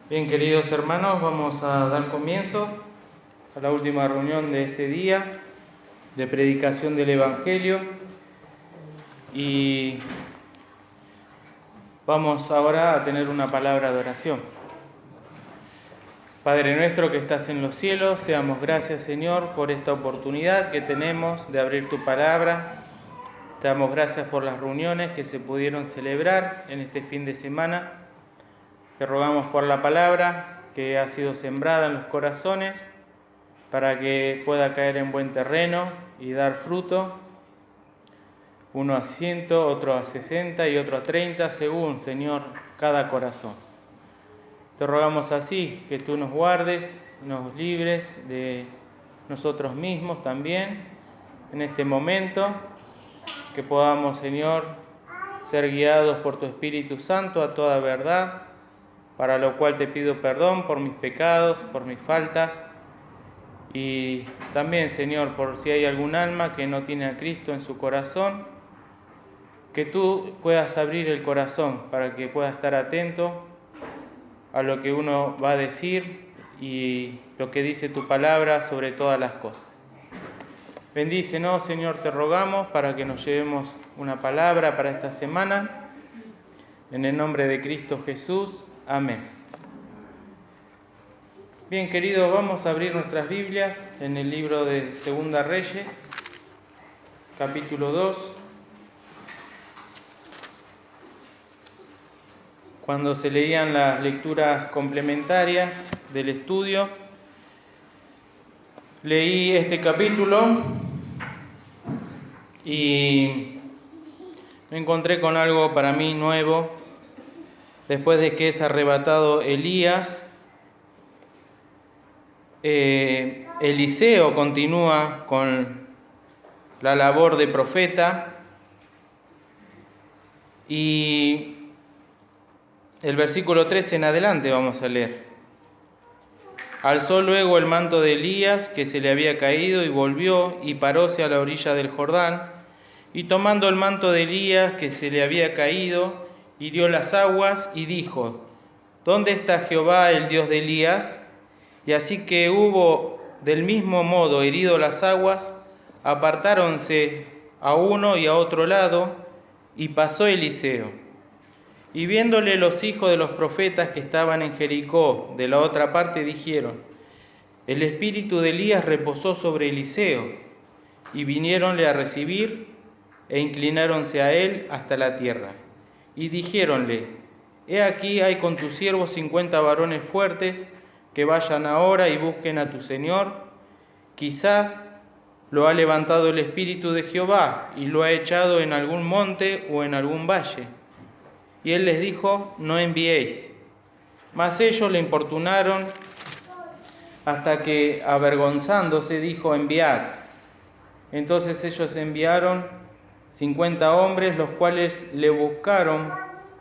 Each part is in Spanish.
Bien, queridos hermanos, vamos a dar comienzo a la última reunión de este día de predicación del Evangelio y vamos ahora a tener una palabra de oración. Padre nuestro que estás en los cielos, te damos gracias, Señor, por esta oportunidad que tenemos de abrir tu palabra. Te damos gracias por las reuniones que se pudieron celebrar en este fin de semana. Te rogamos por la palabra que ha sido sembrada en los corazones para que pueda caer en buen terreno y dar fruto, uno a 100, otro a 60 y otro a 30, según, Señor, cada corazón. Te rogamos así, que tú nos guardes, nos libres de nosotros mismos también en este momento, que podamos, Señor, ser guiados por tu Espíritu Santo a toda verdad, para lo cual te pido perdón por mis pecados, por mis faltas, y también, Señor, por si hay algún alma que no tiene a Cristo en su corazón, que tú puedas abrir el corazón para que pueda estar atento a lo que uno va a decir y lo que dice tu palabra sobre todas las cosas. Bendícenos, Señor, te rogamos para que nos llevemos una palabra para esta semana. En el nombre de Cristo Jesús. Amén. Bien, queridos, vamos a abrir nuestras Biblias en el libro de Segunda Reyes, capítulo 2. Cuando se leían las lecturas complementarias del estudio, leí este capítulo y me encontré con algo para mí nuevo. Después de que es arrebatado Elías, Eliseo continúa con la labor de profeta y el versículo 13 en adelante vamos a leer. Alzó luego el manto de Elías que se le había caído y volvió y paróse a la orilla del Jordán, y tomando el manto de Elías que se le había caído, hirió las aguas y dijo: ¿Dónde está Jehová, el Dios de Elías? Y así que hubo del mismo modo herido las aguas, apartáronse a uno y a otro lado, y pasó Eliseo. Y viéndole los hijos de los profetas que estaban en Jericó de la otra parte, dijeron: el espíritu de Elías reposó sobre Eliseo. Y viniéronle a recibir, e inclináronse a él hasta la tierra. Y dijéronle: he aquí hay con tus siervos 50 varones fuertes, que vayan ahora y busquen a tu Señor. Quizás lo ha levantado el Espíritu de Jehová, y lo ha echado en algún monte o en algún valle. Y él les dijo: no enviéis. Mas ellos le importunaron, hasta que, avergonzándose, dijo: enviad. Entonces ellos enviaron 50 hombres, los cuales le buscaron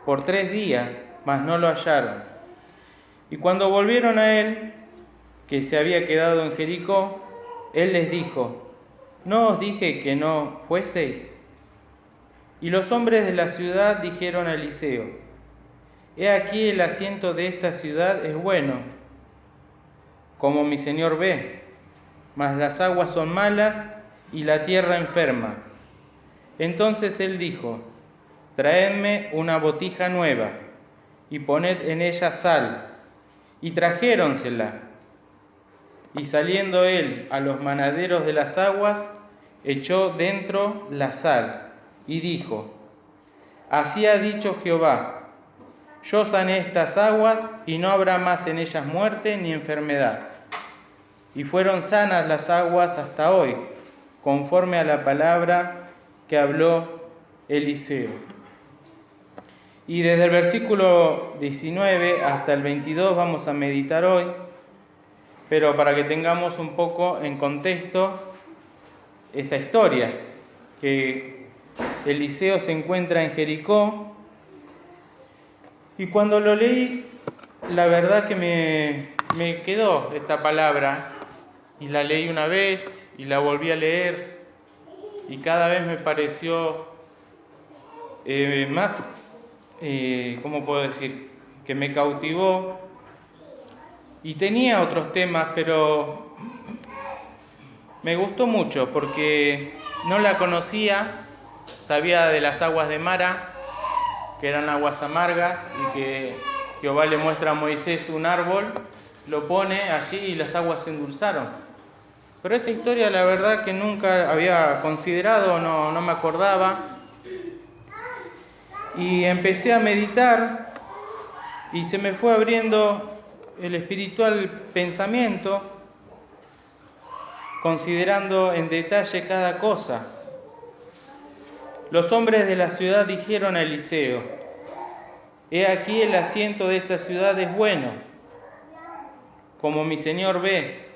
por 3 días, mas no lo hallaron. Y cuando volvieron a él, que se había quedado en Jericó, él les dijo: ¿no os dije que no fueseis? Y los hombres de la ciudad dijeron a Eliseo: he aquí el asiento de esta ciudad es bueno, como mi señor ve, mas las aguas son malas y la tierra enferma. Entonces él dijo: traedme una botija nueva y poned en ella sal. Y trajéronsela. Y saliendo él a los manaderos de las aguas, echó dentro la sal y dijo: así ha dicho Jehová: yo sané estas aguas y no habrá más en ellas muerte ni enfermedad. Y fueron sanas las aguas hasta hoy, conforme a la palabra que habló Eliseo. Y desde el versículo 19 hasta el 22 vamos a meditar hoy, pero para que tengamos un poco en contexto esta historia, que Eliseo se encuentra en Jericó, y cuando lo leí, la verdad que me quedó esta palabra, y la leí una vez, y la volví a leer, y cada vez me pareció más, ¿cómo puedo decir?, que me cautivó Y tenía otros temas, pero me gustó mucho porque no la conocía, sabía de las aguas de Mara, que eran aguas amargas, y que Jehová le muestra a Moisés un árbol, lo pone allí y las aguas se endulzaron. Pero esta historia la verdad que nunca había considerado, no me acordaba. Y empecé a meditar y se me fue abriendo el espiritual pensamiento, considerando en detalle cada cosa. Los hombres de la ciudad dijeron a Eliseo: he aquí el asiento de esta ciudad es bueno, como mi señor ve,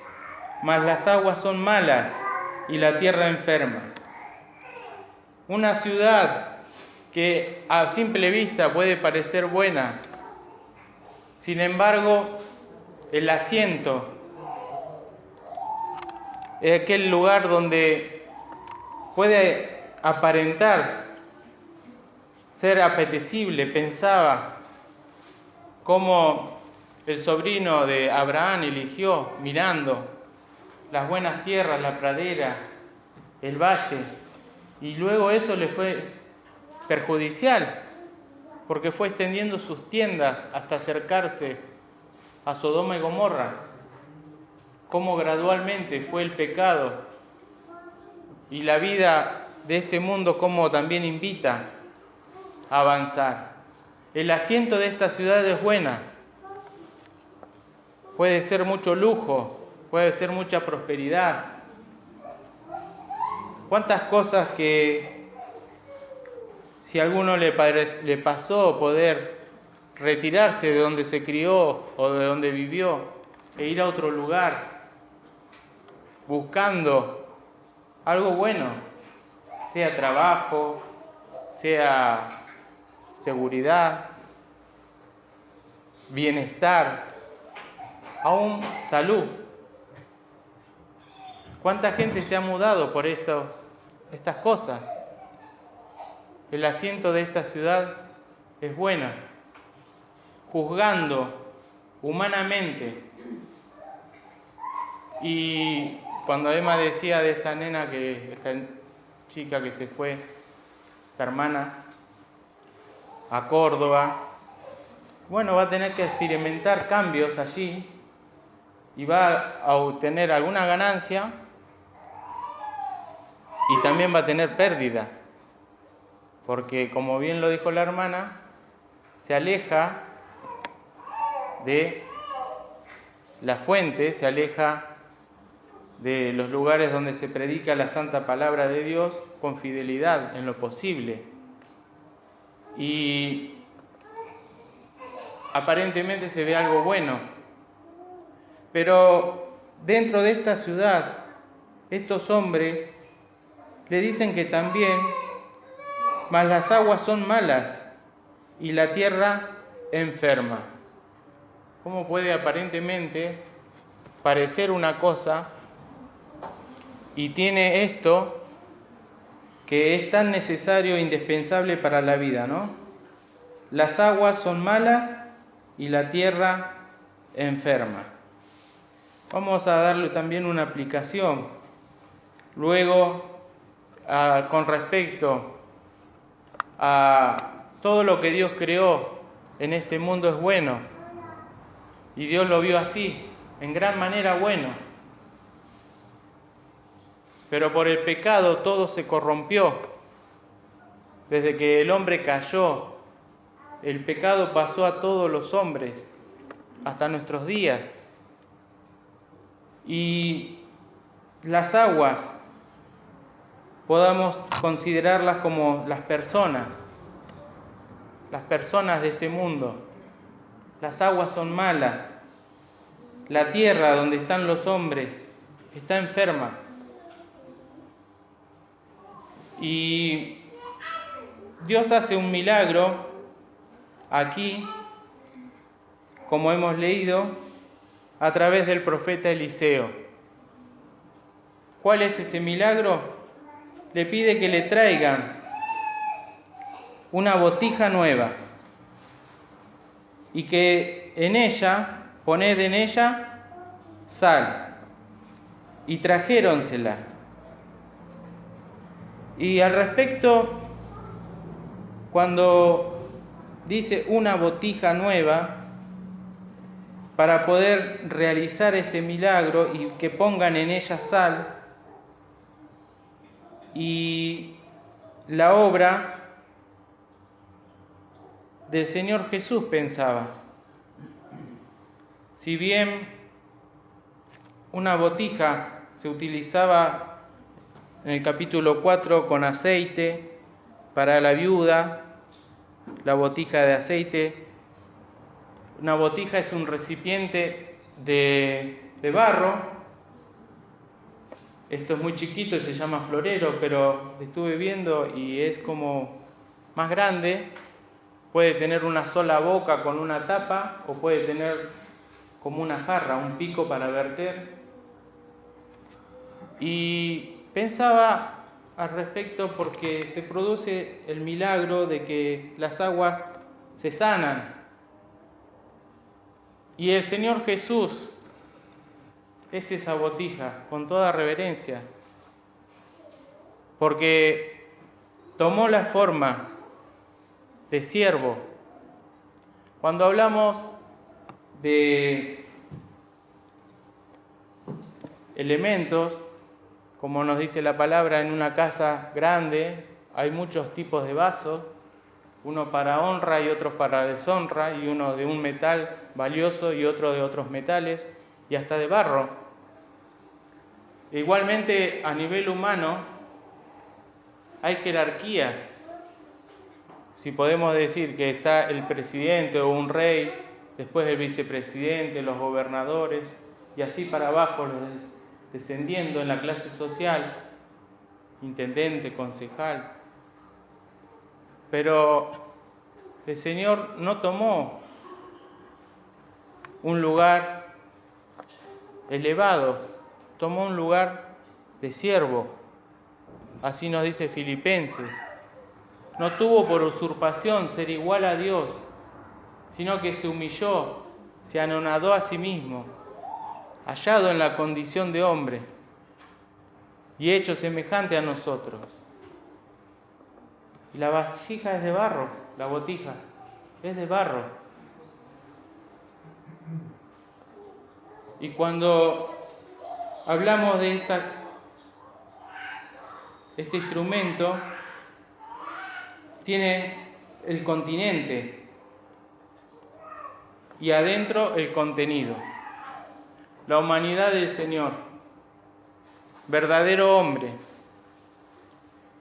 mas las aguas son malas y la tierra enferma. Una ciudad que a simple vista puede parecer buena, sin embargo, el asiento es aquel lugar donde puede aparentar ser apetecible. Pensaba cómo el sobrino de Abraham eligió mirando las buenas tierras, la pradera, el valle, y luego eso le fue perjudicial, porque fue extendiendo sus tiendas hasta acercarse a Sodoma y Gomorra. Cómo gradualmente fue el pecado y la vida de este mundo, cómo también invita a avanzar. El asiento de esta ciudad es buena, puede ser mucho lujo, puede ser mucha prosperidad. Cuántas cosas que si a alguno le pasó poder retirarse de donde se crió o de donde vivió e ir a otro lugar buscando algo bueno, sea trabajo, sea seguridad, bienestar, aún salud. ¿Cuánta gente se ha mudado por estas cosas? El asiento de esta ciudad es buena, juzgando humanamente. Y cuando Emma decía de esta nena, esta chica que se fue, esta hermana, a Córdoba, bueno, va a tener que experimentar cambios allí y va a obtener alguna ganancia y también va a tener pérdida, porque como bien lo dijo la hermana, se aleja de la fuente, se aleja de los lugares donde se predica la santa palabra de Dios con fidelidad en lo posible. Y aparentemente se ve algo bueno, pero dentro de esta ciudad, estos hombres le dicen que también, mas las aguas son malas y la tierra enferma. ¿Cómo puede aparentemente parecer una cosa y tiene esto que es tan necesario e indispensable para la vida, ¿no? Las aguas son malas y la tierra enferma. Vamos a darle también una aplicación. Luego, con respecto a todo lo que Dios creó en este mundo es bueno, y Dios lo vio así, en gran manera bueno. Pero por el pecado todo se corrompió. Desde que el hombre cayó, el pecado pasó a todos los hombres, hasta nuestros días. Y las aguas podamos considerarlas como las personas de este mundo. Las aguas son malas. La tierra donde están los hombres está enferma. Y Dios hace un milagro aquí, como hemos leído, a través del profeta Eliseo. ¿Cuál es ese milagro? Le pide que le traigan una botija nueva y que en ella poned en ella sal. Y trajéronsela. Y al respecto, cuando dice una botija nueva, para poder realizar este milagro y que pongan en ella sal, y la obra del Señor Jesús pensaba. Si bien una botija se utilizaba en el capítulo 4 con aceite para la viuda, la botija de aceite. Una botija es un recipiente de barro. Esto es muy chiquito y se llama florero, pero estuve viendo y es como más grande. Puede tener una sola boca con una tapa o puede tener como una jarra, un pico para verter. Y pensaba al respecto porque se produce el milagro de que las aguas se sanan. Y el Señor Jesús es esa botija, con toda reverencia, porque tomó la forma de siervo. Cuando hablamos de elementos, como nos dice la palabra, en una casa grande hay muchos tipos de vasos, uno para honra y otros para deshonra, y uno de un metal valioso y otro de otros metales, y hasta de barro. Igualmente, a nivel humano, hay jerarquías. Si podemos decir que está el presidente o un rey, después el vicepresidente, los gobernadores, y así para abajo, descendiendo en la clase social, intendente, concejal. Pero el Señor no tomó un lugar elevado, tomó un lugar de siervo. Así nos dice Filipenses. No tuvo por usurpación ser igual a Dios, sino que se humilló, se anonadó a sí mismo, hallado en la condición de hombre y hecho semejante a nosotros. Y la vasija es de barro, la botija es de barro. Y cuando hablamos de este instrumento, tiene el continente y adentro el contenido. La humanidad del Señor, verdadero hombre,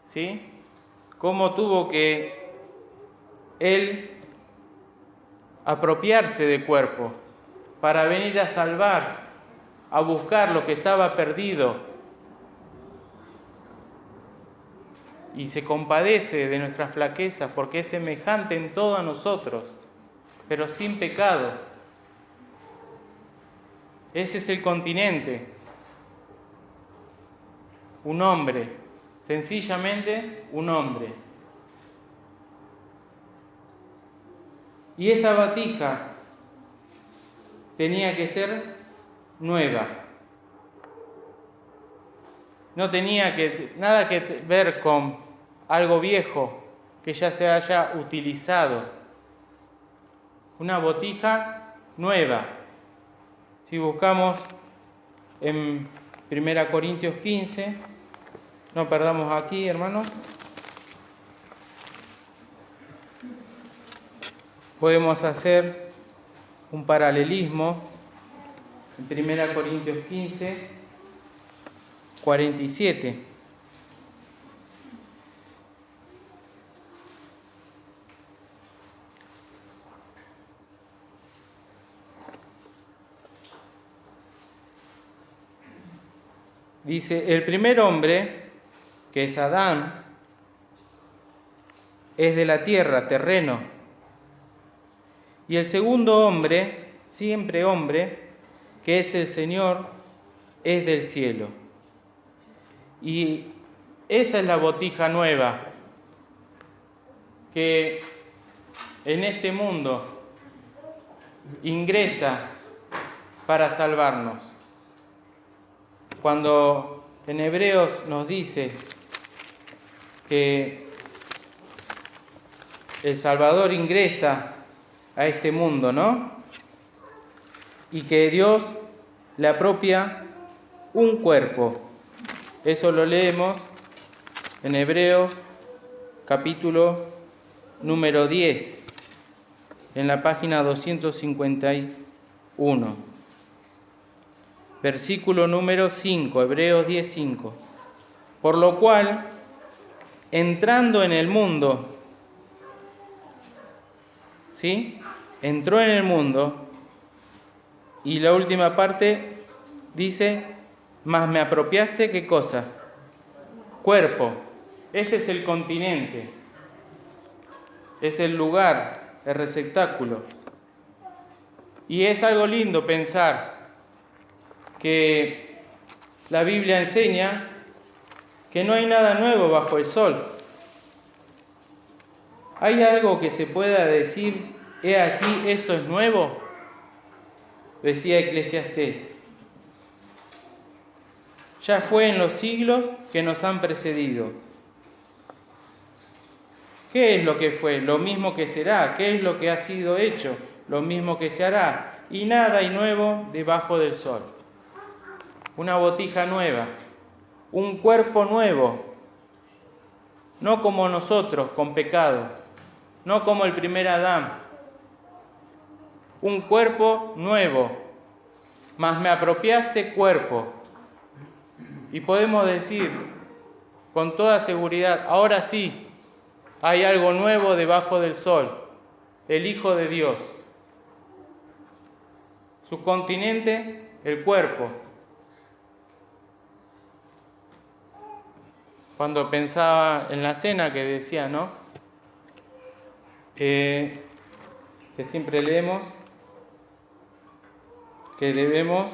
¿sí? Cómo tuvo que Él apropiarse de cuerpo para venir a salvar, a buscar lo que estaba perdido. Y se compadece de nuestras flaquezas porque es semejante en todo a nosotros, pero sin pecado. Ese es el continente. Un hombre, sencillamente un hombre. Y esa botija tenía que ser nueva. No tenía nada que ver con algo viejo que ya se haya utilizado. Una botija nueva. Si buscamos en 1 Corintios 15, no perdamos aquí, hermanos. Podemos hacer un paralelismo en 1 Corintios 15, 47. Dice, el primer hombre, que es Adán, es de la tierra, terreno. Y el segundo hombre, siempre hombre, que es el Señor, es del cielo. Y esa es la botija nueva que en este mundo ingresa para salvarnos. Cuando en Hebreos nos dice que el Salvador ingresa a este mundo, ¿no? Y que Dios le apropia un cuerpo. Eso lo leemos en Hebreos capítulo número 10, en la página 251. Versículo número 5, Hebreos 10:5. Por lo cual, entrando en el mundo, ¿sí? Entró en el mundo, y la última parte dice, mas me apropiaste, ¿qué cosa? Cuerpo. Ese es el continente, es el lugar, el receptáculo. Y es algo lindo pensar que la Biblia enseña que no hay nada nuevo bajo el sol. ¿Hay algo que se pueda decir, he aquí, esto es nuevo? Decía Eclesiastés. Ya fue en los siglos que nos han precedido. ¿Qué es lo que fue? Lo mismo que será. ¿Qué es lo que ha sido hecho? Lo mismo que se hará. Y nada hay nuevo debajo del sol. Una botija nueva, un cuerpo nuevo, no como nosotros, con pecado, no como el primer Adán. Un cuerpo nuevo, mas me apropiaste cuerpo. Y podemos decir con toda seguridad, ahora sí, hay algo nuevo debajo del sol, el Hijo de Dios. Su continente, el cuerpo. Cuando pensaba en la cena que decía, ¿no? Que siempre leemos, que debemos,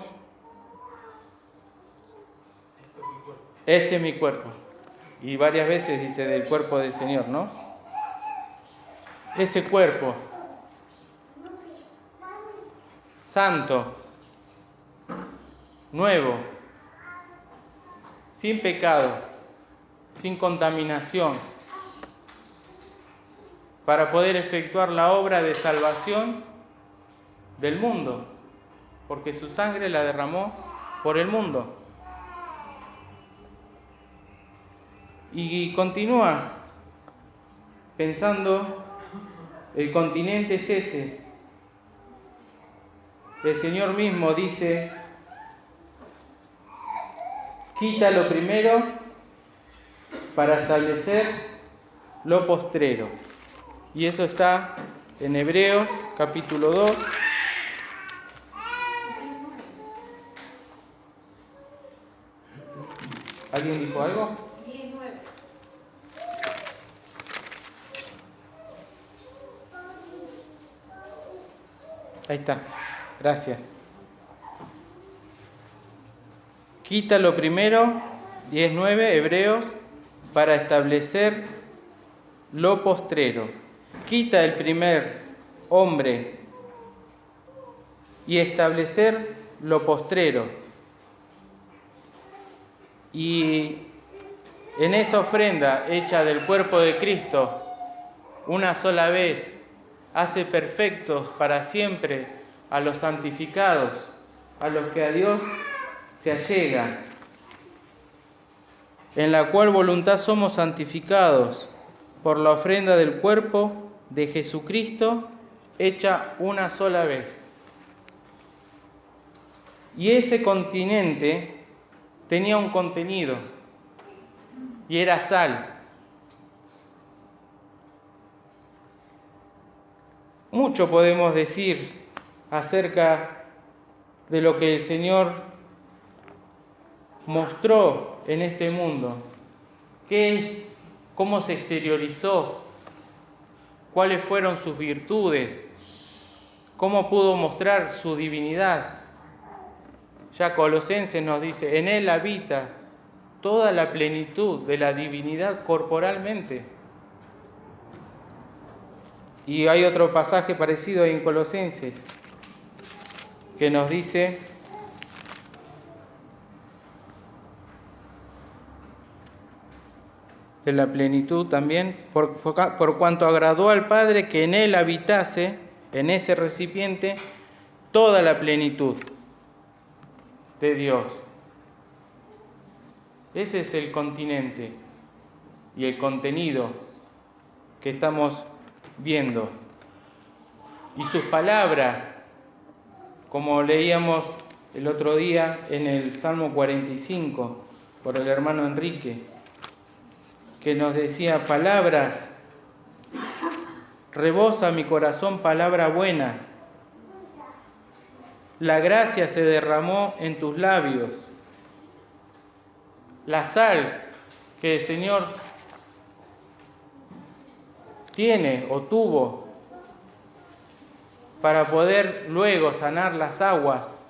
este es mi cuerpo. Y varias veces dice del cuerpo del Señor, ¿no? Ese cuerpo, santo, nuevo, sin pecado, sin contaminación, para poder efectuar la obra de salvación del mundo, porque su sangre la derramó por el mundo. Y continúa pensando, el continente es ese. El Señor mismo dice, quita lo primero para establecer lo postrero. Y eso está en Hebreos capítulo 2. ¿Alguien dijo algo? 19. Ahí está. Gracias. Quita lo primero, 19, Hebreos, para establecer lo postrero. Quita el primer hombre y establecer lo postrero. Y en esa ofrenda hecha del cuerpo de Cristo, una sola vez, hace perfectos para siempre a los santificados, a los que a Dios se allegan, en la cual voluntad somos santificados por la ofrenda del cuerpo de Jesucristo hecha una sola vez. Y ese continente tenía un contenido y era sal. Mucho podemos decir acerca de lo que el Señor mostró en este mundo. ¿Qué es? ¿Cómo se exteriorizó? ¿Cuáles fueron sus virtudes? ¿Cómo pudo mostrar su divinidad? Ya Colosenses nos dice, en Él habita toda la plenitud de la divinidad corporalmente. Y hay otro pasaje parecido en Colosenses. que nos dice: de la plenitud también, por cuanto agradó al Padre que en él habitase, en ese recipiente, toda la plenitud de Dios. Ese es el continente y el contenido que estamos viendo. Y sus palabras, como leíamos el otro día en el Salmo 45 por el hermano Enrique, que nos decía: palabras, rebosa mi corazón palabra buena, la gracia se derramó en tus labios, la sal que el Señor tiene o tuvo para poder luego sanar las aguas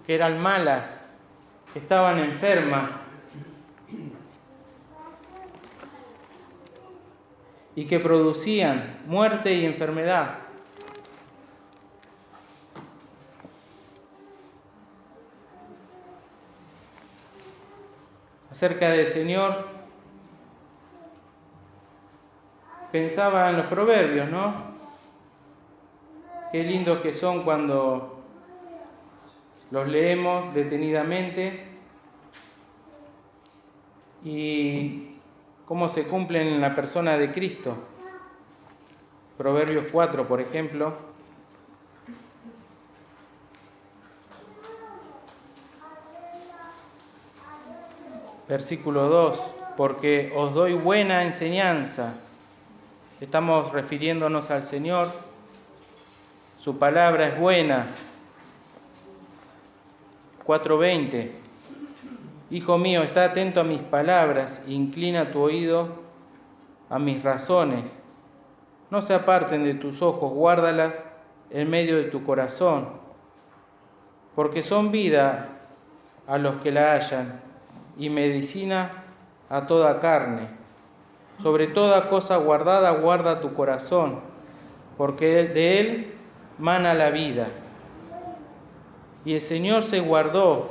que eran malas, que estaban enfermas, y que producían muerte y enfermedad. Acerca del Señor, pensaba en los proverbios, ¿no? Qué lindos que son cuando los leemos detenidamente y cómo se cumplen en la persona de Cristo. Proverbios 4, por ejemplo. Versículo 2, porque os doy buena enseñanza. Estamos refiriéndonos al Señor. Su palabra es buena. 4:20. Hijo mío, está atento a mis palabras, inclina tu oído a mis razones. No se aparten de tus ojos, guárdalas en medio de tu corazón, porque son vida a los que la hallan y medicina a toda carne. Sobre toda cosa guardada, guarda tu corazón, porque de él mana la vida. Y el Señor se guardó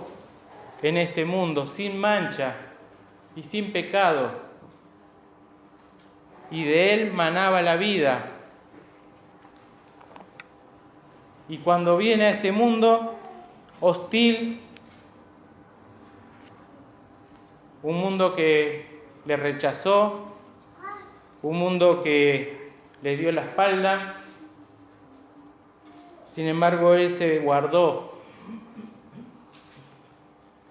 en este mundo sin mancha y sin pecado, y de él manaba la vida. Y cuando viene a este mundo hostil, un mundo que le rechazó, un mundo que le dio la espalda, sin embargo él se guardó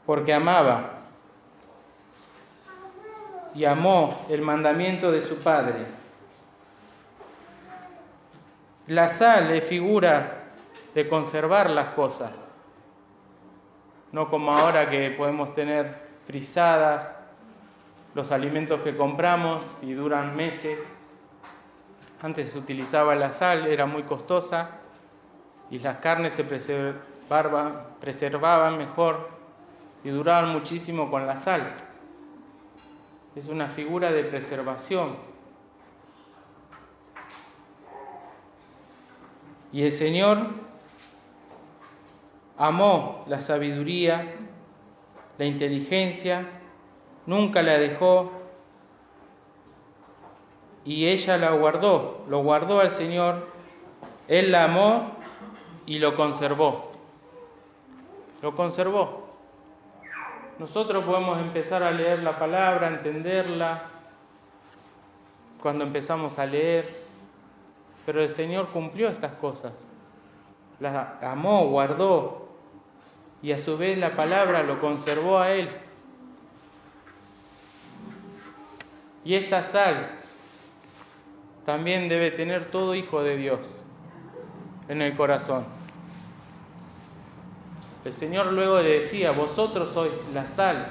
porque amaba y amó el mandamiento de su Padre. La sal es figura de conservar las cosas, no como ahora que podemos tener frisadas los alimentos que compramos y duran meses. Antes se utilizaba la sal, era muy costosa y las carnes se preservaban mejor y duraban muchísimo con la sal. Es una figura de preservación. Y el Señor amó la sabiduría, la inteligencia, nunca la dejó y ella la guardó, lo guardó al Señor. Él la amó y lo conservó. Lo conservó. Nosotros podemos empezar a leer la palabra, a entenderla cuando empezamos a leer, pero el Señor cumplió estas cosas. La amó, guardó, y a su vez la palabra lo conservó a Él. Y esta sal también debe tener todo hijo de Dios en el corazón. El Señor luego le decía: vosotros sois la sal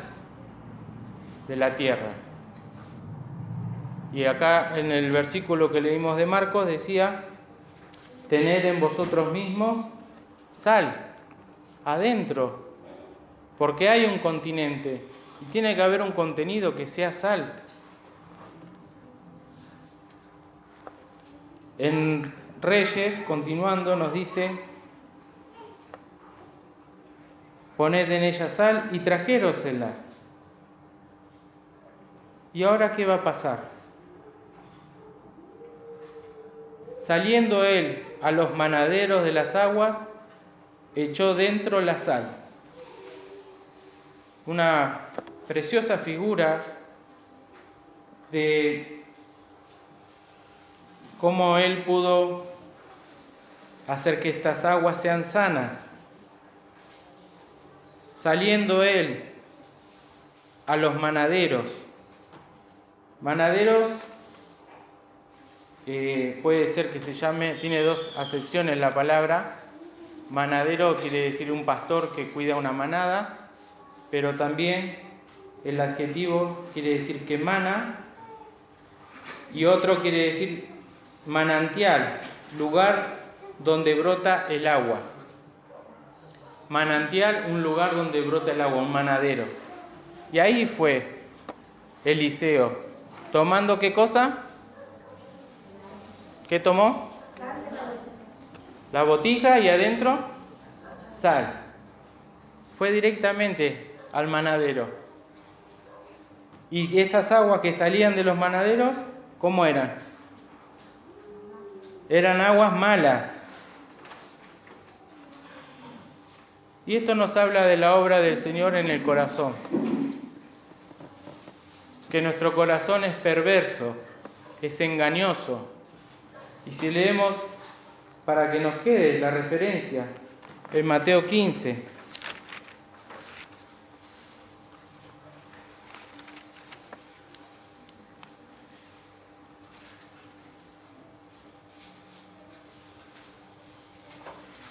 de la tierra. Y acá en el versículo que leímos de Marcos decía: tened en vosotros mismos sal, adentro, porque hay un continente y tiene que haber un contenido que sea sal. En Reyes, continuando, nos dice poned en ella sal y trajérosela. ¿Y ahora qué va a pasar? Saliendo él a los manaderos de las aguas, echó dentro la sal. Una preciosa figura de cómo él pudo hacer que estas aguas sean sanas. Saliendo él a los manaderos. Manaderos puede ser que se llame, tiene dos acepciones la palabra. Manadero quiere decir un pastor que cuida una manada, pero también el adjetivo quiere decir que mana, y otro quiere decir manantial, lugar donde brota el agua. Manantial, un lugar donde brota el agua, un manadero. Y ahí fue Eliseo, tomando ¿qué cosa? ¿Qué tomó? La botija y adentro sal. Fue directamente al manadero. Y esas aguas que salían de los manaderos, ¿cómo eran? Eran aguas malas. Y esto nos habla de la obra del Señor en el corazón. Que nuestro corazón es perverso, es engañoso. Y si leemos, para que nos quede la referencia, en Mateo 15.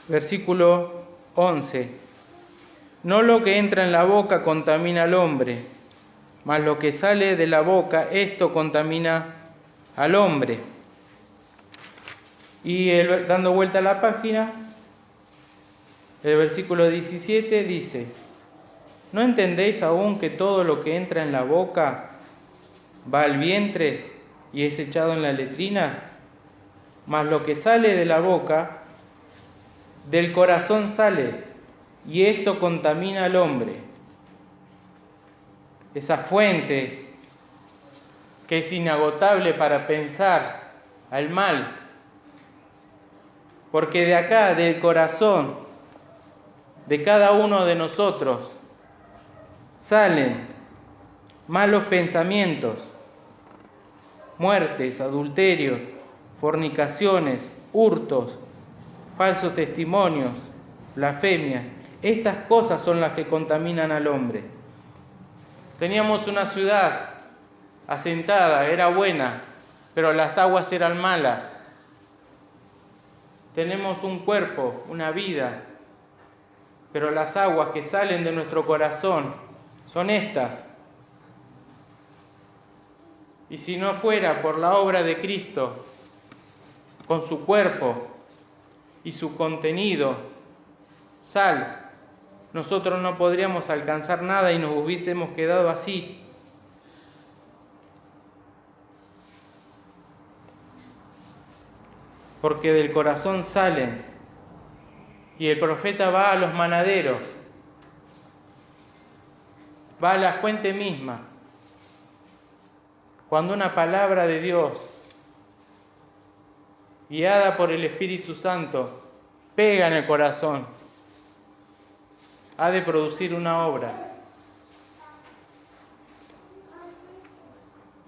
Versículo 11. No lo que entra en la boca contamina al hombre, mas lo que sale de la boca, esto contamina al hombre. Y dando vuelta a la página, el versículo 17 dice: ¿no entendéis aún que todo lo que entra en la boca va al vientre y es echado en la letrina? Mas lo que sale de la boca, del corazón sale, y esto contamina al hombre. Esa fuente que es inagotable para pensar al mal. Porque de acá, del corazón de cada uno de nosotros, salen malos pensamientos, muertes, adulterios, fornicaciones, hurtos, falsos testimonios, blasfemias. Estas cosas son las que contaminan al hombre. Teníamos una ciudad asentada, era buena, pero las aguas eran malas. Tenemos un cuerpo, una vida, pero las aguas que salen de nuestro corazón son estas. Y si no fuera por la obra de Cristo, con su cuerpo y su contenido, sal, nosotros no podríamos alcanzar nada y nos hubiésemos quedado así. Porque del corazón salen. Y el profeta va a los manaderos, va a la fuente misma. Cuando una palabra de Dios, guiada por el Espíritu Santo, pega en el corazón, ha de producir una obra.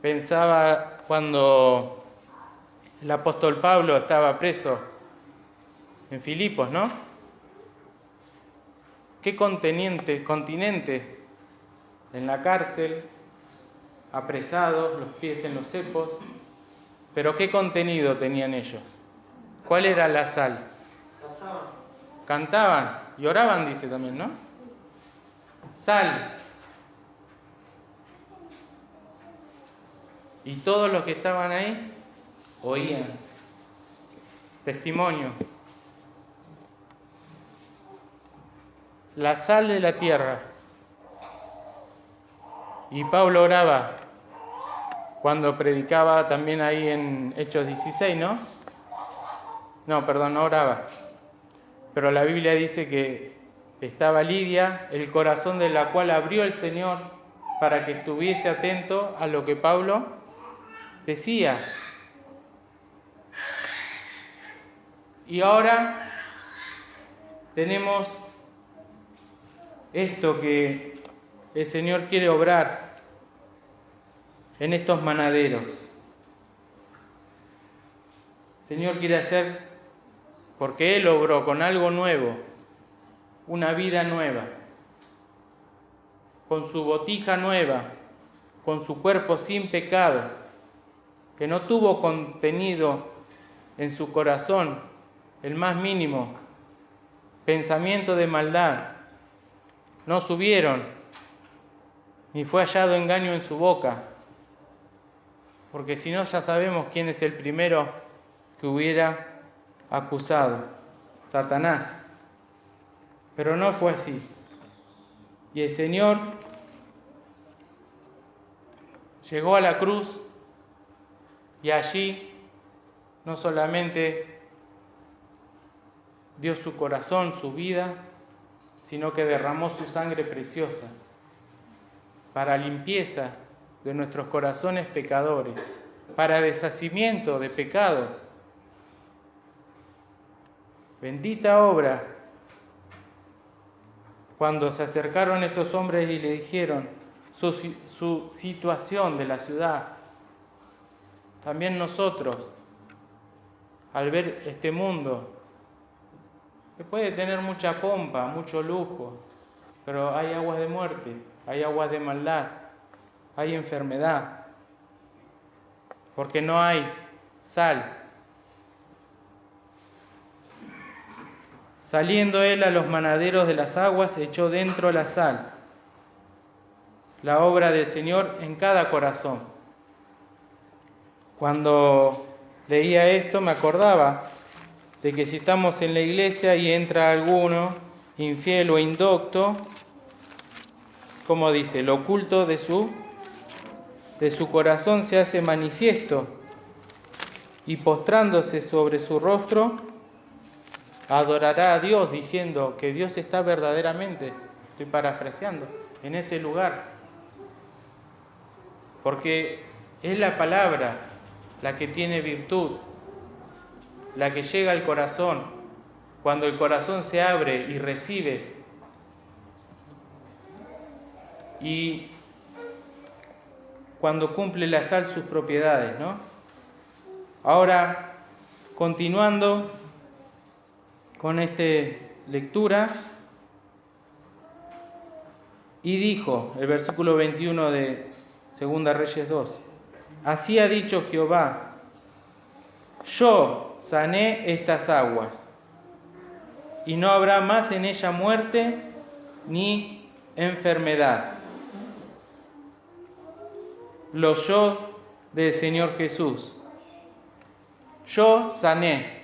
Pensaba cuando el apóstol Pablo estaba preso en Filipos, ¿no? ¿Qué continente en la cárcel, apresados, los pies en los cepos? Pero ¿qué contenido tenían ellos? ¿Cuál era la sal? Cantaban y oraban, dice también, ¿no? Sal. Y todos los que estaban ahí oían. Testimonio. La sal de la tierra. Y Pablo oraba cuando predicaba también ahí en Hechos 16, ¿no? No oraba. Pero la Biblia dice que estaba Lidia, el corazón de la cual abrió el Señor para que estuviese atento a lo que Pablo decía. Y ahora tenemos esto que el Señor quiere obrar en estos manaderos. El Señor quiere hacer, porque Él obró con algo nuevo, una vida nueva, con su botija nueva, con su cuerpo sin pecado, que no tuvo contenido en su corazón el más mínimo pensamiento de maldad. No subieron, ni fue hallado engaño en su boca, porque si no ya sabemos quién es el primero que hubiera acusado: Satanás. Pero no fue así. Y el Señor llegó a la cruz y allí no solamente dio su corazón, su vida, sino que derramó su sangre preciosa para limpieza de nuestros corazones pecadores, para deshacimiento de pecado. Bendita obra cuando se acercaron estos hombres y le dijeron su situación de la ciudad. También nosotros, al ver este mundo, que puede tener mucha pompa, mucho lujo, pero hay aguas de muerte, hay aguas de maldad, hay enfermedad, porque no hay sal. Saliendo él a los manaderos de las aguas, echó dentro la sal, la obra del Señor en cada corazón. Cuando leía esto me acordaba de que si estamos en la iglesia y entra alguno infiel o indocto, como dice, lo oculto de su corazón se hace manifiesto, y postrándose sobre su rostro adorará a Dios, diciendo que Dios está verdaderamente, estoy parafraseando, en este lugar. Porque es la palabra la que tiene virtud, la que llega al corazón, cuando el corazón se abre y recibe. Y cuando cumple la sal sus propiedades, ¿no? Ahora, continuando con esta lectura, y dijo, el versículo 21 de 2 Reyes 2, así ha dicho Jehová, yo sané estas aguas, y no habrá más en ella muerte ni enfermedad. Lo yo del Señor Jesús. Yo sané.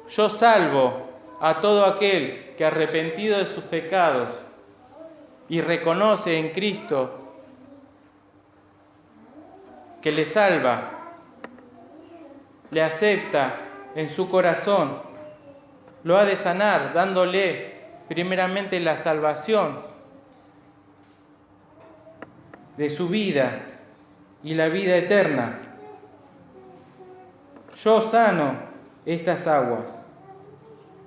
Yo salvo a todo aquel que arrepentido de sus pecados y reconoce en Cristo que le salva, le acepta en su corazón, lo ha de sanar dándole primeramente la salvación de su vida y la vida eterna. Yo sano estas aguas.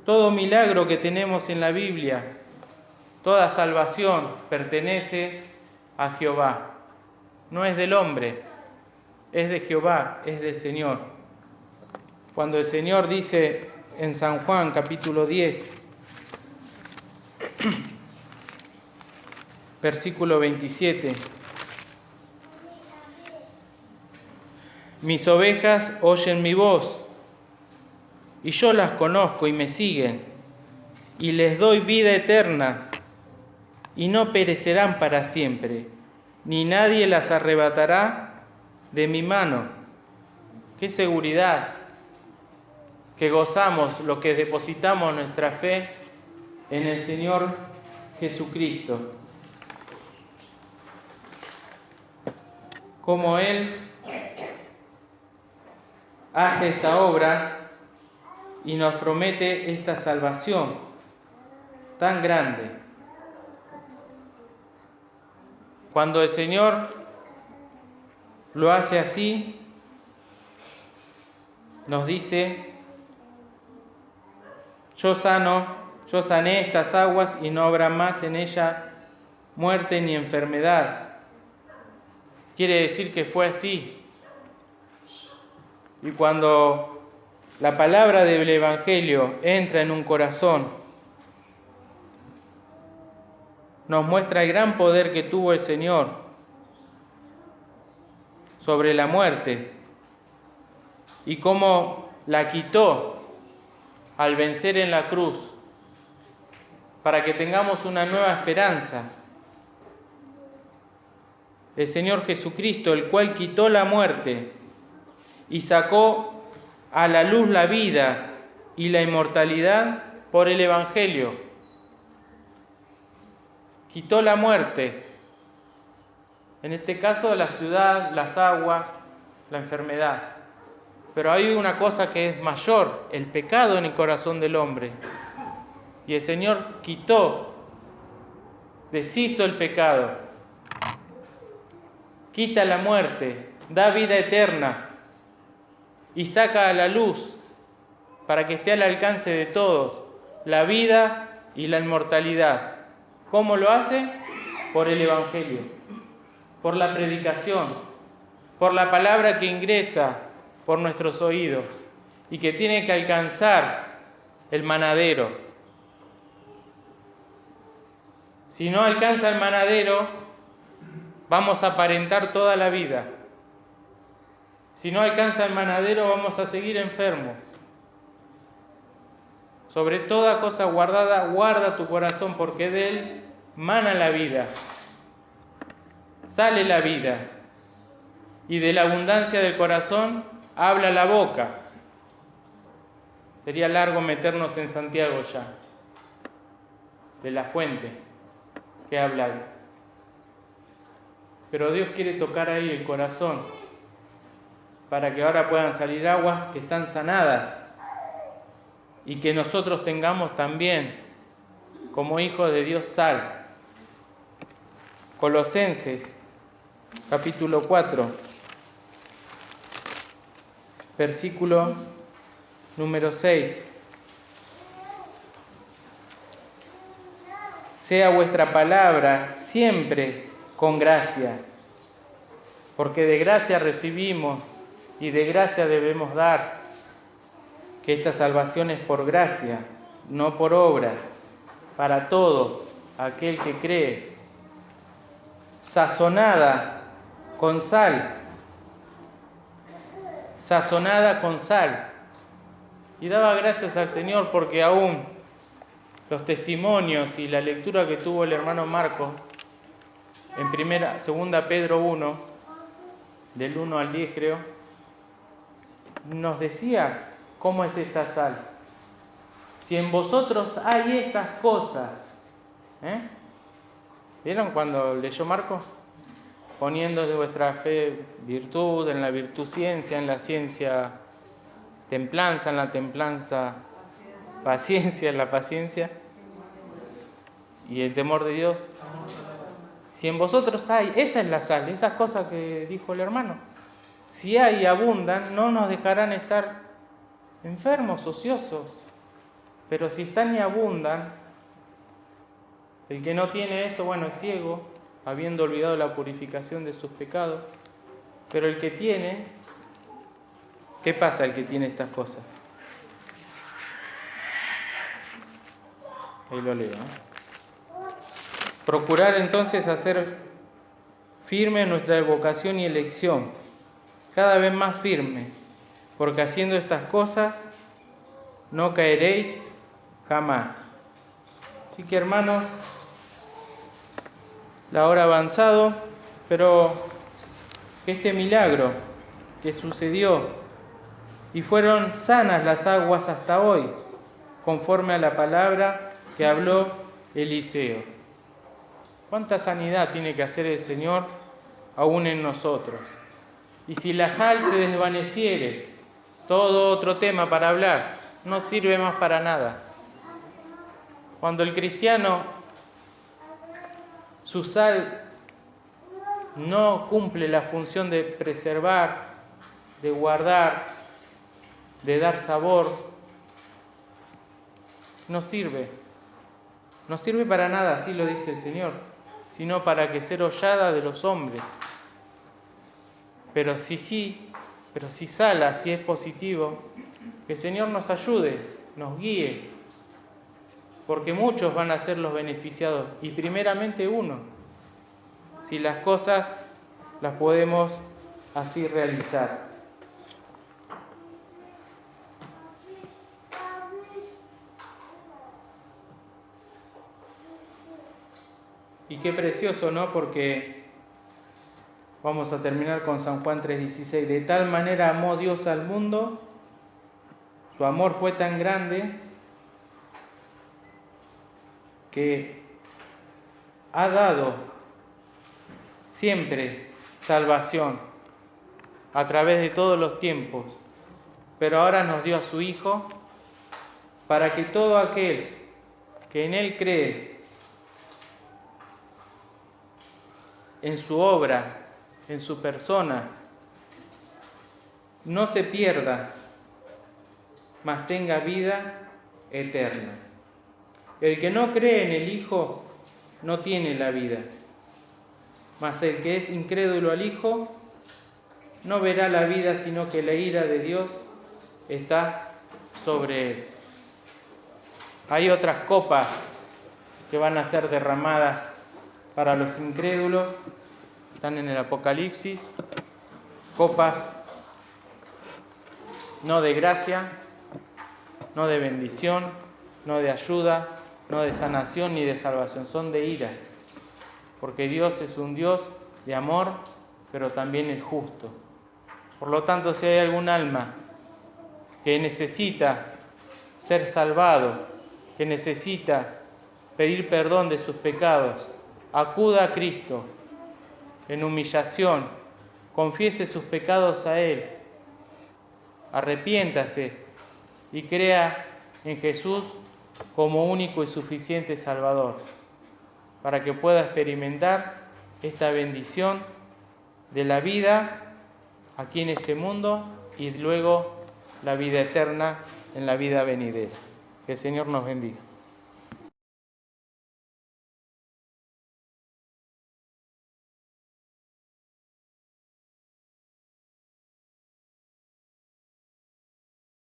Todo milagro que tenemos en la Biblia, toda salvación pertenece a Jehová. No es del hombre, es de Jehová, es del Señor. Cuando el Señor dice en San Juan capítulo 10, versículo 27, mis ovejas oyen mi voz, y yo las conozco y me siguen, y les doy vida eterna, y no perecerán para siempre, ni nadie las arrebatará de mi mano. Qué seguridad que gozamos los que depositamos nuestra fe en el Señor Jesucristo. Como Él hace esta obra y nos promete esta salvación. tan grande. Cuando el Señor lo hace así, nos dice: yo sané estas aguas y no habrá más en ella muerte ni enfermedad. Quiere decir que fue así. Y cuando la palabra del Evangelio entra en un corazón, nos muestra el gran poder que tuvo el Señor sobre la muerte y cómo la quitó al vencer en la cruz, para que tengamos una nueva esperanza. El Señor Jesucristo, el cual quitó la muerte y sacó a la luz la vida y la inmortalidad por el Evangelio. Quitó la muerte, en este caso la ciudad, las aguas, la enfermedad. Pero hay una cosa que es mayor, el pecado en el corazón del hombre. Y el Señor quitó, deshizo el pecado, quita la muerte, da vida eterna y saca a la luz para que esté al alcance de todos la vida y la inmortalidad. ¿Cómo lo hace? Por el Evangelio, por la predicación, por la palabra que ingresa por nuestros oídos y que tiene que alcanzar el manadero. Si no alcanza el manadero, vamos a aparentar toda la vida. Si no alcanza el manadero, vamos a seguir enfermos. Sobre toda cosa guardada, guarda tu corazón, porque de él mana la vida, sale la vida, y de la abundancia del corazón habla la boca. Sería largo meternos en Santiago ya, de la fuente que habla ahí. Pero Dios quiere tocar ahí el corazón, para que ahora puedan salir aguas que están sanadas, y que nosotros tengamos también, como hijos de Dios, sal. Colosenses, capítulo 4, versículo número 6. Sea vuestra palabra siempre con gracia, porque de gracia recibimos y de gracia debemos dar, que esta salvación es por gracia, no por obras, para todo aquel que cree, sazonada con sal, y daba gracias al Señor porque aún los testimonios y la lectura que tuvo el hermano Marco en segunda Pedro 1, del 1 al 10 creo, nos decía cómo es esta sal. Si en vosotros hay estas cosas, ¿vieron cuando leyó Marco? Poniendo de vuestra fe virtud, en la virtud ciencia, en la ciencia templanza, en la templanza paciencia, en la paciencia y el temor de Dios. Si en vosotros hay, esa es la sal, esas cosas que dijo el hermano. Si hay y abundan, no nos dejarán estar enfermos, ociosos. Pero si están y abundan, el que no tiene esto, bueno, es ciego, habiendo olvidado la purificación de sus pecados. Pero el que tiene, ¿qué pasa el que tiene estas cosas? Ahí lo leo. Procurar entonces hacer firme nuestra vocación y elección, cada vez más firme, porque haciendo estas cosas no caeréis jamás. Así que, hermanos, la hora ha avanzado, pero este milagro que sucedió y fueron sanas las aguas hasta hoy, conforme a la palabra que habló Eliseo. ¿Cuánta sanidad tiene que hacer el Señor aún en nosotros? Y si la sal se desvaneciere, todo otro tema para hablar no sirve más para nada. Cuando el cristiano, su sal no cumple la función de preservar, de guardar, de dar sabor, no sirve. No sirve para nada, así lo dice el Señor, sino para que ser hollada de los hombres. Pero si sala, si es positivo, que el Señor nos ayude, nos guíe, porque muchos van a ser los beneficiados, y primeramente uno, si las cosas las podemos así realizar. Y qué precioso, ¿no? Porque vamos a terminar con San Juan 3:16. De tal manera amó Dios al mundo, su amor fue tan grande que ha dado siempre salvación a través de todos los tiempos, pero ahora nos dio a su Hijo para que todo aquel que en Él cree, en su obra, en su persona, no se pierda, mas tenga vida eterna. El que no cree en el Hijo no tiene la vida, mas el que es incrédulo al Hijo no verá la vida, sino que la ira de Dios está sobre él. Hay otras copas que van a ser derramadas para los incrédulos, están en el Apocalipsis, copas no de gracia, no de bendición, no de ayuda, no de sanación ni de salvación, son de ira, porque Dios es un Dios de amor, pero también es justo. Por lo tanto, si hay algún alma que necesita ser salvado, que necesita pedir perdón de sus pecados, acuda a Cristo en humillación, confiese sus pecados a Él, arrepiéntase y crea en Jesús como único y suficiente Salvador, para que pueda experimentar esta bendición de la vida aquí en este mundo y luego la vida eterna en la vida venidera. Que el Señor nos bendiga.